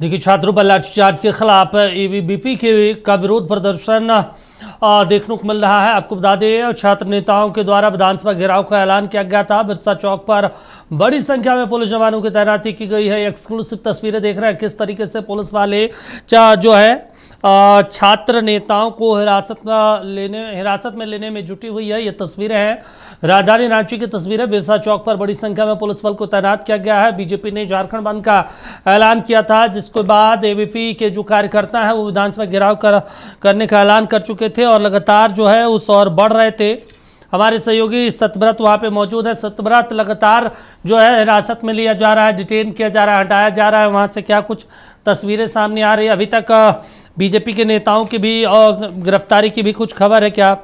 देखिए, छात्रों पर लाठीचार्ज के खिलाफ एबीवीपी का विरोध प्रदर्शन देखने को मिल रहा है। आपको बता दें, छात्र नेताओं के द्वारा विधानसभा घेराव का ऐलान किया गया था। बिरसा चौक पर बड़ी संख्या में पुलिस जवानों की तैनाती की गई है। एक्सक्लूसिव तस्वीरें देख रहे हैं किस तरीके से पुलिस वाले जो है छात्र नेताओं को हिरासत में लेने में जुटी हुई है। ये तस्वीरें हैं राजधानी रांची की तस्वीरें। बिरसा चौक पर बड़ी संख्या में पुलिस बल को तैनात किया गया है। बीजेपी ने झारखंड बंद का ऐलान किया था, जिसके बाद एबीवीपी के जो कार्यकर्ता हैं वो विधानसभा घेराव करने का ऐलान कर चुके थे और लगातार जो है उस और बढ़ रहे थे। हमारे सहयोगी सतव्रत वहाँ पे मौजूद है। सतव्रत, लगातार जो है हिरासत में लिया जा रहा है, डिटेन किया जा रहा है, हटाया जा रहा है, वहाँ से क्या कुछ तस्वीरें सामने आ रही है? अभी तक बीजेपी के नेताओं की भी और गिरफ्तारी की भी कुछ खबर है क्या?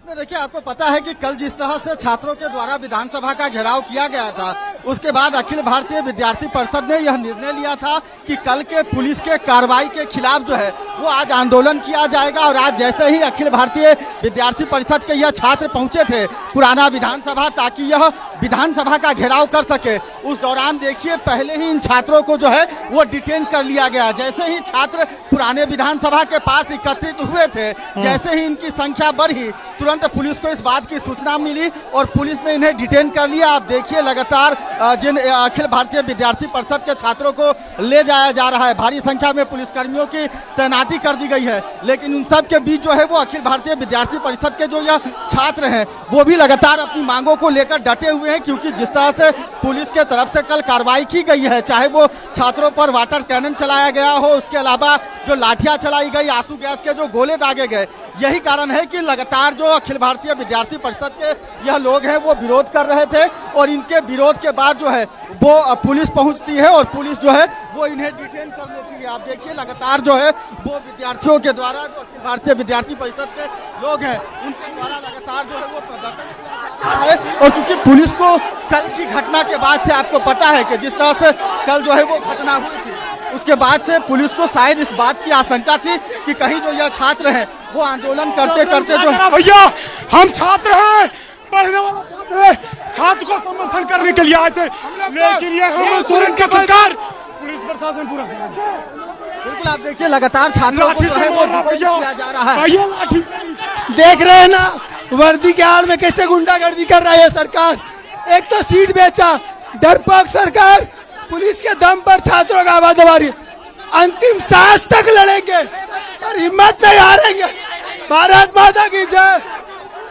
देखिए, आपको पता है कि कल जिस तरह से छात्रों के द्वारा विधानसभा का घेराव किया गया था, उसके बाद अखिल भारतीय विद्यार्थी परिषद ने यह निर्णय लिया था कि कल के पुलिस के कार्रवाई के खिलाफ जो है वो आज आंदोलन किया जाएगा। और आज जैसे ही अखिल भारतीय विद्यार्थी परिषद के यह छात्र पहुंचे थे पुराना विधानसभा, ताकि यह विधानसभा का घेराव कर सके, उस दौरान देखिए पहले ही इन छात्रों को जो है वो डिटेन कर लिया गया। जैसे ही छात्र पुराने विधानसभा के पास एकत्रित हुए थे, जैसे ही इनकी संख्या बढ़ी, तुरंत पुलिस को इस बात की सूचना मिली और पुलिस ने इन्हें डिटेन कर लिया। आप देखिए लगातार जिन अखिल भारतीय विद्यार्थी परिषद के छात्रों को ले जाया जा रहा है, भारी संख्या में पुलिसकर्मियों की तैनाती कर दी गई है। लेकिन उन सब के बीच जो है वो अखिल भारतीय विद्यार्थी परिषद के जो यह छात्र हैं वो भी लगातार अपनी मांगों को लेकर डटे हुए हैं, क्योंकि जिस तरह से पुलिस के तरफ से कल कार्रवाई की गई है, चाहे वो छात्रों पर वाटर कैनन चलाया गया हो, उसके अलावा जो लाठियां चलाई गई, आंसू गैस के जो गोले दागे गए, यही कारण है कि लगातार जो अखिल भारतीय विद्यार्थी परिषद के यह लोग हैं वो विरोध कर रहे थे। और इनके विरोध के बाद जो है वो पुलिस पहुंचती है और पुलिस जो है वो इन्हें डिटेन कर लेती है। आप देखिए लगातार जो है वो विद्यार्थियों के द्वारा, जो अखिल भारतीय विद्यार्थी परिषद के लोग हैं, उनके द्वारा लगातार जो है वो प्रदर्शन किया जा रहा है। और चूंकि पुलिस को कल की घटना के बाद से आपको पता है कि जिस तरह से कल जो है वो घटना हुई थी, उसके बाद से पुलिस को शायद इस बात की आशंका थी कि कहीं जो यह छात्र हैं वो आंदोलन करते करते जो भैया हम छात्र हैं, पढ़ने वाला छात्र है, छात्र को समर्थन करने के लिए आए थे, लेकिन ये हम पुलिस की सरकार, पुलिस प्रशासन पूरा बिल्कुल। आप देखिए लगातार छात्रों को जो है वो किया जा रहा है। देख रहे हैं ना वर्दी के आड़ में कैसे गुंडागर्दी कर रही है सरकार। एक तो सीट बेचा, डरपोक सरकार, पुलिस के दम पर छात्रों का आवाज दबा रही है। अंतिम सांस तक लड़ेंगे और हिम्मत नहीं हारेंगे। भारत माता की जय।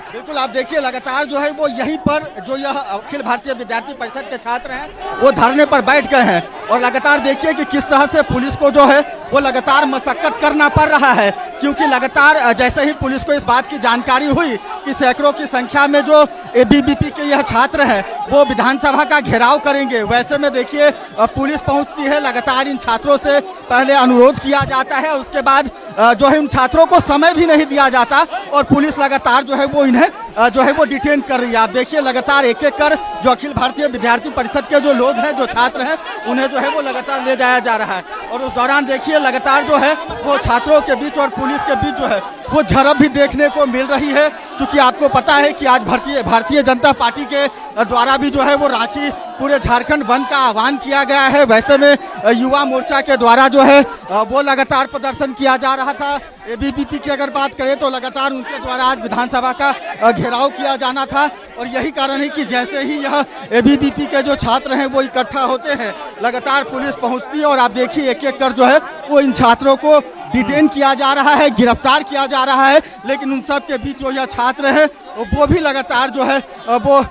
बिल्कुल। आप देखिए लगातार जो है वो यहीं पर जो यह अखिल भारतीय विद्यार्थी परिषद के छात्र हैं वो धरने पर बैठ गए हैं और लगातार देखिए कि किस तरह से पुलिस को जो है वो लगातार मशक्कत करना पड़ रहा है, क्योंकि लगातार जैसे ही पुलिस को इस बात की जानकारी हुई कि सैकड़ों की संख्या में जो एबीवीपी के यह छात्र हैं वो विधानसभा का घेराव करेंगे, वैसे में देखिए पुलिस पहुंचती है। लगातार इन छात्रों से पहले अनुरोध किया जाता है, उसके बाद जो है उन छात्रों को समय भी नहीं दिया जाता और पुलिस लगातार जो है वो इन्हें जो है वो डिटेन कर रही है। आप देखिए लगातार एक एक कर जो अखिल भारतीय विद्यार्थी परिषद के जो लोग हैं, जो छात्र हैं, उन्हें जो है वो लगातार ले जाया जा रहा है। और उस दौरान देखिए लगातार जो है वो छात्रों के बीच और पुलिस के बीच जो है वो झड़प भी देखने को मिल रही है, क्योंकि आपको पता है कि आज भारतीय जनता पार्टी के द्वारा भी जो है वो रांची पूरे झारखंड बंद का आह्वान किया गया है। वैसे में युवा मोर्चा के द्वारा जो है वो लगातार प्रदर्शन किया जा रहा था। एबीवीपी की अगर बात करें तो लगातार उनके द्वारा आज विधानसभा का घेराव किया जाना था और यही कारण है कि जैसे ही यह एबीवीपी के जो छात्र हैं वो इकट्ठा होते हैं, लगातार पुलिस पहुंचती है और आप देखिए एक एक कर जो है वो इन छात्रों को डिटेन किया जा रहा है, गिरफ्तार किया जा रहा है। लेकिन उन सब के बीच जो यह छात्र है वो भी लगातार जो है वो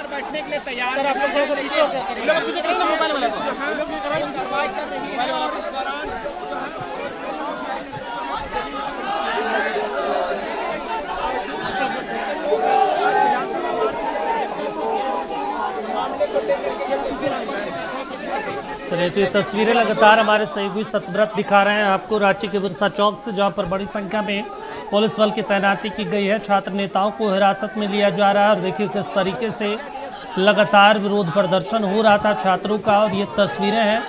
बैठने के लिए तैयार चलिए, तो ये तस्वीरें लगातार हमारे सहयोगी सतव्रत दिखा रहे हैं आपको रांची के बिरसा चौक से, जहां पर बड़ी संख्या में पुलिस बल की तैनाती की गई है। छात्र नेताओं को हिरासत में लिया जा रहा है और देखिए किस तरीके से लगातार विरोध प्रदर्शन हो रहा था छात्रों का। और ये तस्वीरें हैं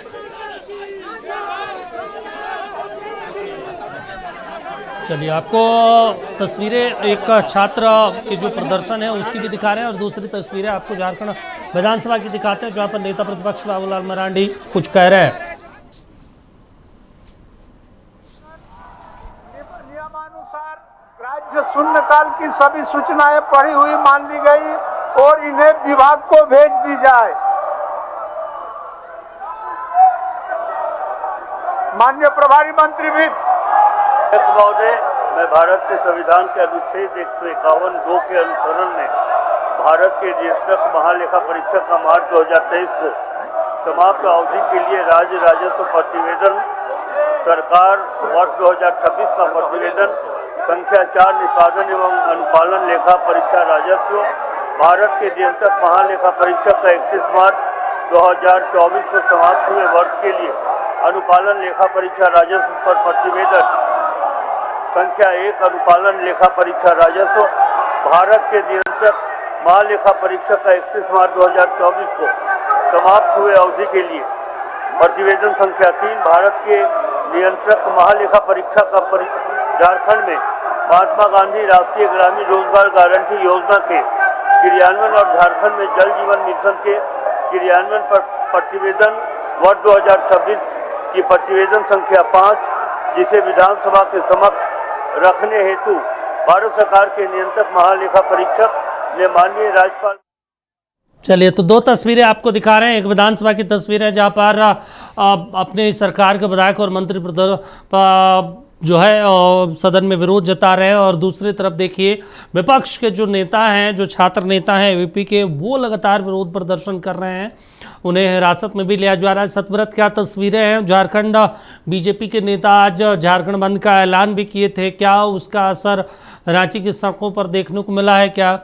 चलिए आपको तस्वीरें एक छात्र के जो प्रदर्शन है उसकी भी दिखा रहे हैं और दूसरी तस्वीरें आपको झारखंड विधानसभा की दिखाते हैं जहां पर नेता प्रतिपक्ष बाबूलाल मरांडी कुछ कह रहे हैं। नियमानुसार राज्य शून्यकाल की सभी सूचनाएं पढ़ी हुई मान ली गई और इन्हें विभाग को भेज दी जाए। माननीय प्रभारी मंत्री भी महोदय, मैं भारत के संविधान के अनुच्छेद 151(2) के अनुसरण में भारत के नियंत्रक महालेखा परीक्षक का मार्च 2023 को समाप्त अवधि के लिए राज्य राजस्व प्रतिवेदन सरकार वर्ष 2026 का प्रतिवेदन संख्या 4 निष्पादन एवं अनुपालन लेखा परीक्षा राजस्व भारत के नियंत्रक महालेखा परीक्षक का 31 मार्च 2024 को समाप्त हुए वर्ष के लिए अनुपालन लेखा परीक्षा राजस्व पर प्रतिवेदन संख्या 1 अनुपालन लेखा परीक्षा राजस्व भारत के नियंत्रक महालेखा परीक्षक का 31 मार्च 2024 को समाप्त हुए अवधि के लिए प्रतिवेदन संख्या 3 भारत के नियंत्रक महालेखा परीक्षा का झारखंड में महात्मा गांधी राष्ट्रीय ग्रामीण रोजगार गारंटी योजना के क्रियान्वयन और झारखंड में जल जीवन मिशन के क्रियान्वयन पर प्रतिवेदन वर्ष 2026 की प्रतिवेदन संख्या 5 जिसे विधानसभा के समक्ष रखने हेतु भारत सरकार के नियंत्रक महालेखा परीक्षक ने माननीय राज्यपाल। चलिए तो दो तस्वीरें आपको दिखा रहे हैं। एक विधानसभा की तस्वीर है जहां पर अपने सरकार के विधायक और मंत्री जो है सदन में विरोध जता रहे हैं और दूसरी तरफ देखिए विपक्ष के जो नेता हैं, जो छात्र नेता हैं एबीपी के, वो लगातार विरोध प्रदर्शन कर रहे हैं। उन्हें हिरासत में भी लिया जा रहा है। सतव्रत क्या तस्वीरें हैं। झारखंड बीजेपी के नेता आज झारखंड बंद का ऐलान भी किए थे। क्या उसका असर रांची की सड़कों पर देखने को मिला है क्या?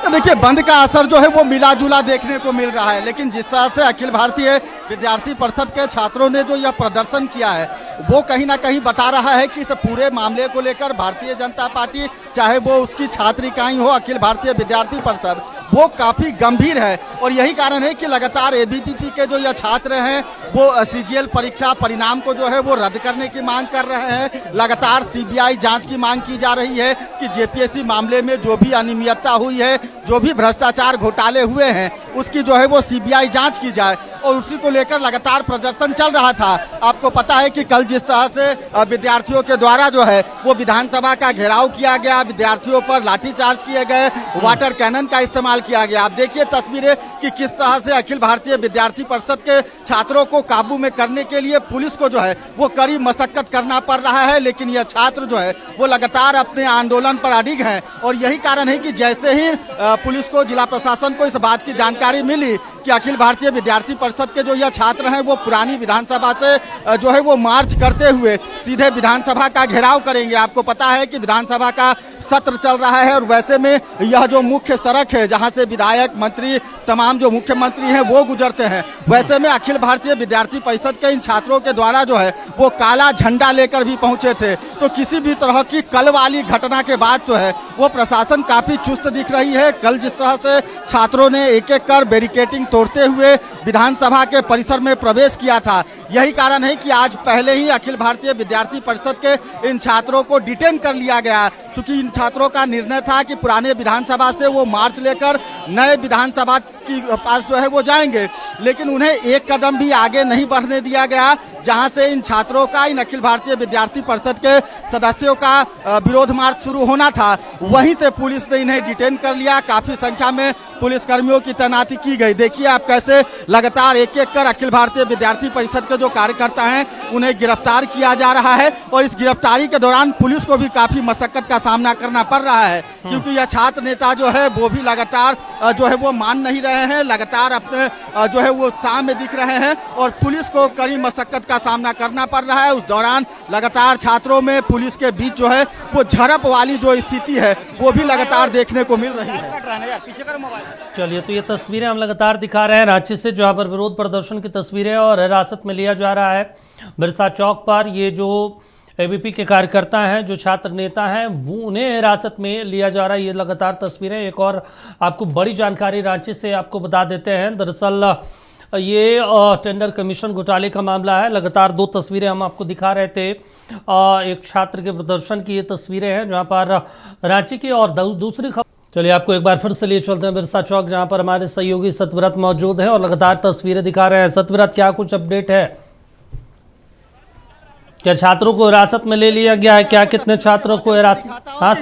देखिए बंद का असर जो है वो मिला जुला देखने को मिल रहा है, लेकिन जिस तरह से अखिल भारतीय विद्यार्थी परिषद के छात्रों ने जो यह प्रदर्शन किया है वो कहीं ना कहीं बता रहा है कि इस पूरे मामले को लेकर भारतीय जनता पार्टी, चाहे वो उसकी छात्र इकाई हो अखिल भारतीय विद्यार्थी परिषद, वो काफी गंभीर है। और यही कारण है कि लगातार एबीवीपी के जो यह छात्र हैं वो सीजीएल परीक्षा परिणाम को जो है वो रद्द करने की मांग कर रहे हैं। लगातार सीबीआई जांच की मांग की जा रही है कि जेपीएससी मामले में जो भी अनियमितता हुई है, जो भी भ्रष्टाचार घोटाले हुए हैं, उसकी जो है वो सीबीआई जांच की जाए। और उसी को लेकर लगातार प्रदर्शन चल रहा था। आपको पता है कि कल जिस तरह से विद्यार्थियों के द्वारा जो है वो विधानसभा का घेराव किया गया, विद्यार्थियों पर लाठीचार्ज किए गए, वाटर कैनन का इस्तेमाल किया गया। आप देखिए तस्वीरें कि किस तरह से अखिल भारतीय विद्यार्थी परिषद के छात्रों को काबू में करने के लिए पुलिस को जो है वो कड़ी मशक्कत करना पड़ रहा है, लेकिन यह छात्र जो है वो लगातार अपने आंदोलन पर अडिग हैं। और यही कारण है कि जैसे ही पुलिस को, जिला प्रशासन को इस बात की जानकारी मिली कि अखिल भारतीय विद्यार्थी परिषद के जो यह छात्र हैं वो पुरानी विधानसभा से जो है वो मार्च करते हुए सीधे विधानसभा का घेराव करेंगे। आपको पता है कि विधानसभा का सत्र चल रहा है और वैसे में यह जो मुख्य सड़क है जहां से विधायक, मंत्री, तमाम जो मुख्यमंत्री हैं वो गुजरते हैं, वैसे में अखिल भारतीय विद्यार्थी परिषद के इन छात्रों के द्वारा जो है वो काला झंडा लेकर भी पहुंचे थे। तो किसी भी तरह की कल वाली घटना के बाद जो है वो प्रशासन काफी चुस्त दिख रही है। कल जिस तरह से छात्रों ने एक एक कर बैरिकेडिंग तोड़ते हुए विधानसभा के परिसर में प्रवेश किया था, यही कारण है कि आज पहले ही अखिल भारतीय विद्यार्थी परिषद के इन छात्रों को डिटेन कर लिया गया। क्योंकि इन छात्रों का निर्णय था कि पुराने विधानसभा से वो मार्च लेकर नए विधानसभा की पास जो है वो जाएंगे, लेकिन उन्हें एक कदम भी आगे नहीं बढ़ने दिया गया। जहां से इन छात्रों का, इन अखिल भारतीय विद्यार्थी परिषद के सदस्यों का विरोध मार्च शुरू होना था, वहीं से पुलिस ने इन्हें डिटेन कर लिया। काफी संख्या में पुलिसकर्मियों की तैनाती की गई। देखिए आप कैसे लगातार एक एक कर अखिल भारतीय विद्यार्थी परिषद के जो कार्यकर्ता हैं उन्हें गिरफ्तार किया जा रहा है। और इस गिरफ्तारी के दौरान पुलिस को भी काफी मशक्कत का सामना करना पड़ रहा है, क्योंकि यह छात्र नेता जो है वो भी लगातार जो है वो मान नहीं रहे हैं, लगातार अपने जो है वो सामने दिख रहे हैं और पुलिस को कड़ी मशक्कत का सामना करना पड़ रहा है। उस दौरान लगातार छात्रों में पुलिस के बीच जो है वो झड़प वाली जो स्थिति है वो भी लगातार देखने को मिल रही है। चलिए तो ये तस्वीरें हम लगातार दिखा रहे हैं रांची से, जहां पर विरोध प्रदर्शन की तस्वीरें और हिरासत में लिया जा रहा है बिरसा चौक पर। ये जो एबीपी के कार्यकर्ता हैं, जो छात्र नेता हैं, वो उन्हें हिरासत में लिया जा रहा है। ये लगातार तस्वीरें। एक और आपको बड़ी जानकारी रांची से आपको बता देते हैं। दरअसल ये टेंडर कमीशन घोटाले का मामला है। लगातार दो तस्वीरें हम आपको दिखा रहे थे। एक छात्र के प्रदर्शन की ये तस्वीरें हैं जहां पर रांची की, और दूसरी खबर, चलिए आपको एक बार फिर से लिए चलते हैं बिरसा चौक, जहां पर हमारे सहयोगी सतव्रत मौजूद हैं और लगातार तस्वीरें दिखा रहे हैं। सतव्रत, क्या कुछ अपडेट है? क्या छात्रों को हिरासत में ले लिया गया है? क्या कितने छात्रों को हिरासत? हाँ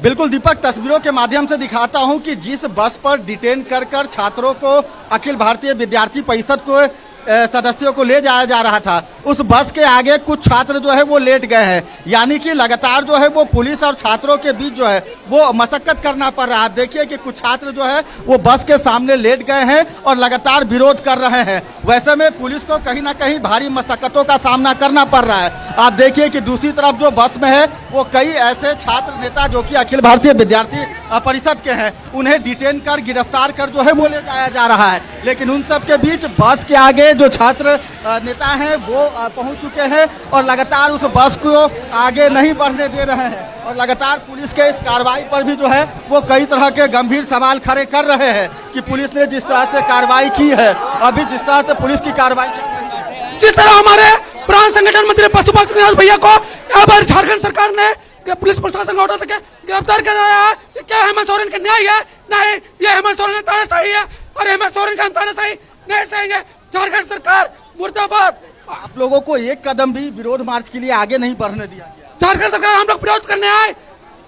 बिल्कुल दीपक, तस्वीरों के माध्यम से दिखाता हूं कि जिस बस पर डिटेन कर छात्रों को अखिल भारतीय विद्यार्थी परिषद को सदस्यों को ले जाया जा रहा था, उस बस के आगे कुछ छात्र जो है वो लेट गए हैं। यानी कि लगातार जो है वो पुलिस और छात्रों के बीच जो है वो मशक्कत करना पड़ रहा है। आप देखिए कि कुछ छात्र जो है वो बस के सामने लेट गए हैं और लगातार विरोध कर रहे हैं। वैसे में पुलिस को कहीं ना कहीं भारी मशक्कतों का सामना करना पड़ रहा है। आप देखिए कि दूसरी तरफ जो बस में है वो कई ऐसे छात्र नेता जो कि अखिल भारतीय विद्यार्थी परिषद के हैं, उन्हें डिटेन कर गिरफ्तार कर जो है वो ले जाया जा रहा है। लेकिन उन सब के बीच बस के आगे जो छात्र नेता हैं वो पहुंच चुके हैं और लगातार उस बस को आगे नहीं बढ़ने दे रहे हैं। और लगातार पुलिस के इस कार्रवाई पर भी जो है वो कई तरह के गंभीर सवाल खड़े कर रहे हैं कि पुलिस ने जिस तरह से कार्रवाई की है, अभी जिस तरह से पुलिस की कार्रवाई चल रही है, जिस तरह हमारे प्राण संगठन मंत्री पशुपति भैया को यहाँ पर झारखंड सरकार ने पुलिस प्रशासन का ऑर्डर गिरफ्तार कर रहा है, क्या हेमंत सोरेन का न्याय है? नहीं, ये हेमंत सोरेन का तानाशाही है और हेमंत सोरेन का तानाशाही नहीं सहेंगे। झारखंड सरकार मुर्दाबाद। आप लोगों को एक कदम भी विरोध मार्च के लिए आगे नहीं बढ़ने दिया गया। झारखंड सरकार, हम लोग विरोध करने आए,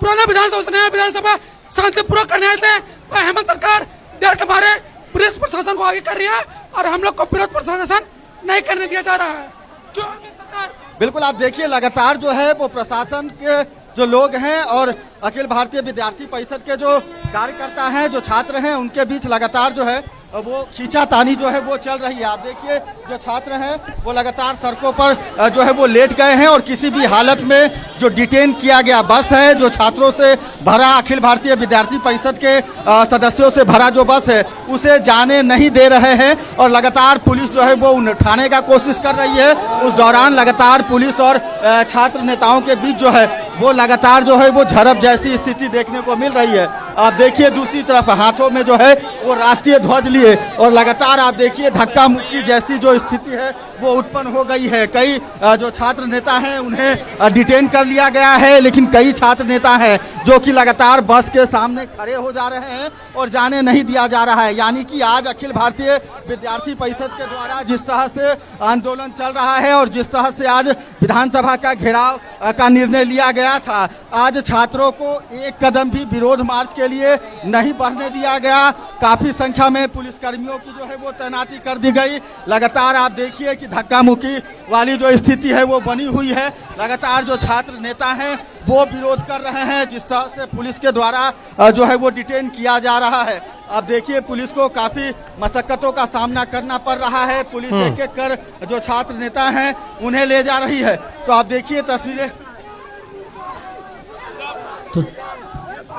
पुराना विधानसभा शांतिपूर्वक करने आए थे, और हेमंत सरकार डर के मारे पुलिस प्रशासन को आगे कर रही है और हम लोग को विरोध प्रशासन नहीं करने दिया जा रहा है। जो सरकार, बिल्कुल आप देखिए लगातार जो है वो प्रशासन के जो लोग हैं और अखिल भारतीय विद्यार्थी परिषद के जो कार्यकर्ता हैं, जो छात्र हैं, उनके बीच लगातार जो है वो खींचातानी जो है वो चल रही है। आप देखिए जो छात्र हैं वो लगातार सड़कों पर जो है वो लेट गए हैं और किसी भी हालत में जो डिटेन किया गया बस है, जो छात्रों से भरा, अखिल भारतीय विद्यार्थी परिषद के सदस्यों से भरा जो बस है, उसे जाने नहीं दे रहे हैं और लगातार पुलिस जो है वो उठाने का कोशिश कर रही है। उस दौरान लगातार पुलिस और छात्र नेताओं के बीच जो है वो लगातार जो है वो झड़प जैसी स्थिति देखने को मिल रही है। आप देखिए दूसरी तरफ हाथों में जो है वो राष्ट्रीय ध्वज लिए और लगातार आप देखिए धक्का मुक्की जैसी जो स्थिति है वो उत्पन्न हो गई है। कई जो छात्र नेता हैं उन्हें डिटेन कर लिया गया है, लेकिन कई छात्र नेता हैं जो कि लगातार बस के सामने खड़े हो जा रहे हैं और जाने नहीं दिया जा रहा है। यानी कि आज अखिल भारतीय विद्यार्थी परिषद के द्वारा जिस तरह से आंदोलन चल रहा है और जिस तरह से आज विधानसभा का घेराव का निर्णय लिया गया था, आज छात्रों को एक कदम भी विरोध मार्च के लिए नहीं बढ़ने दिया गया। काफी संख्या में पुलिसकर्मियों की जो है वो तैनाती कर दी गई। लगातार आप देखिए कि धक्का मुक्की वाली जो स्थिति है वो बनी हुई है। लगातार जो छात्र नेता हैं वो विरोध कर रहे हैं जिस तरह से पुलिस के द्वारा जो है वो डिटेन किया जा रहा है। आप देखिए पुलिस को काफी मशक्कतों का सामना करना पड़ रहा है। पुलिस एक एक कर जो छात्र नेता हैं उन्हें ले जा रही है। तो आप देखिए तस्वीरें,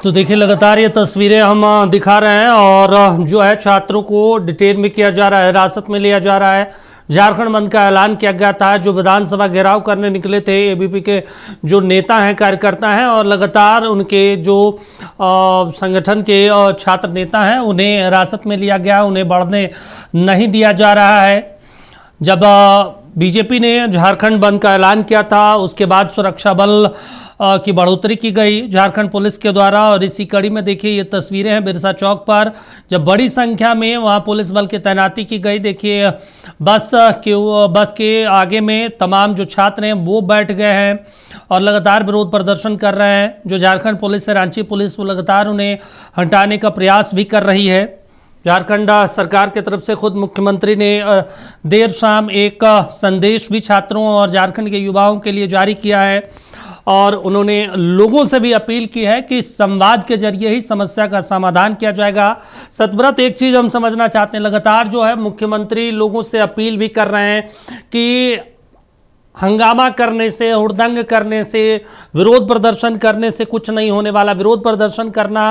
तो देखिए लगातार ये तस्वीरें हम दिखा रहे हैं और जो है छात्रों को डिटेन में किया जा रहा है, हिरासत में लिया जा रहा है। झारखंड बंद का ऐलान किया गया था, जो विधानसभा घेराव करने निकले थे एबीपी के जो नेता हैं, कार्यकर्ता हैं, और लगातार उनके जो संगठन के छात्र नेता हैं उन्हें हिरासत में लिया गया, उन्हें बढ़ने नहीं दिया जा रहा है। जब बीजेपी ने झारखंड बंद का ऐलान किया था उसके बाद सुरक्षा बल की बढ़ोतरी की गई झारखंड पुलिस के द्वारा, और इसी कड़ी में देखिए ये तस्वीरें हैं बिरसा चौक पर, जब बड़ी संख्या में वहाँ पुलिस बल की तैनाती की गई। देखिए बस के आगे में तमाम जो छात्र हैं वो बैठ गए हैं और लगातार विरोध प्रदर्शन कर रहे हैं। जो झारखंड पुलिस है, रांची पुलिस, वो लगातार उन्हें हटाने का प्रयास भी कर रही है। झारखंड सरकार की तरफ से खुद मुख्यमंत्री ने देर शाम एक संदेश भी छात्रों और झारखंड के युवाओं के लिए जारी किया है और उन्होंने लोगों से भी अपील की है कि संवाद के जरिए ही समस्या का समाधान किया जाएगा। सतव्रत, एक चीज़ हम समझना चाहते हैं, लगातार जो है मुख्यमंत्री लोगों से अपील भी कर रहे हैं कि हंगामा करने से, हुड़दंग करने से, विरोध प्रदर्शन करने से कुछ नहीं होने वाला। विरोध प्रदर्शन करना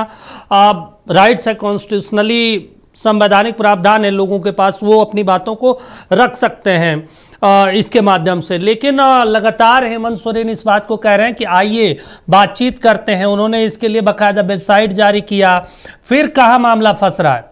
राइट्स है, कॉन्स्टिट्यूशनली संवैधानिक प्रावधान है लोगों के पास, वो अपनी बातों को रख सकते हैं। इसके माध्यम से। लेकिन लगातार हेमंत सोरेन इस बात को कह रहे हैं कि आइए बातचीत करते हैं। उन्होंने इसके लिए बाकायदा वेबसाइट जारी किया। फिर कहाँ मामला फंस रहा है?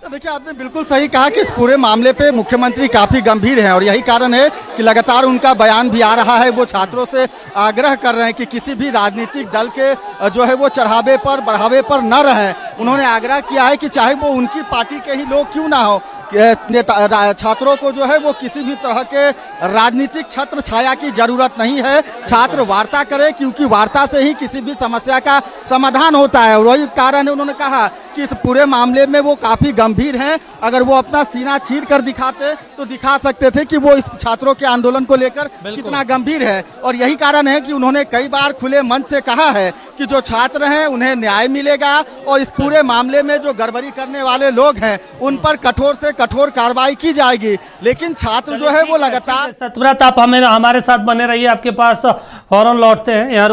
तो देखिए, आपने बिल्कुल सही कहा कि इस पूरे मामले पे मुख्यमंत्री काफी गंभीर हैं और यही कारण है कि लगातार उनका बयान भी आ रहा है। वो छात्रों से आग्रह कर रहे हैं कि किसी भी राजनीतिक दल के जो है वो चढ़ावे पर बढ़ावे पर न रहें। उन्होंने आग्रह किया है कि चाहे वो उनकी पार्टी के ही लोग क्यों ना हो, छात्रों को जो है वो किसी भी तरह के राजनीतिक छत्र छाया की जरूरत नहीं है। छात्र वार्ता करें, क्योंकि वार्ता से ही किसी भी समस्या का समाधान होता है। और वही कारण है, उन्होंने कहा कि इस पूरे मामले में वो काफी गंभीर हैं। अगर वो अपना सीना चीर कर दिखाते तो दिखा सकते थे कि वो इस छात्रों के आंदोलन को लेकर कितना गंभीर है। और यही कारण है कि उन्होंने कई बार खुले मन से कहा है कि जो छात्र हैं उन्हें न्याय मिलेगा और इस पूरे मामले में जो गड़बड़ी करने वाले लोग हैं उन पर कठोर से कठोर कार्रवाई की जाएगी। लेकिन छात्र जो है वो लगातार। सतव्रत, आप हमारे साथ बने रहिए, आपके पास फौरन लौटते हैं। यहाँ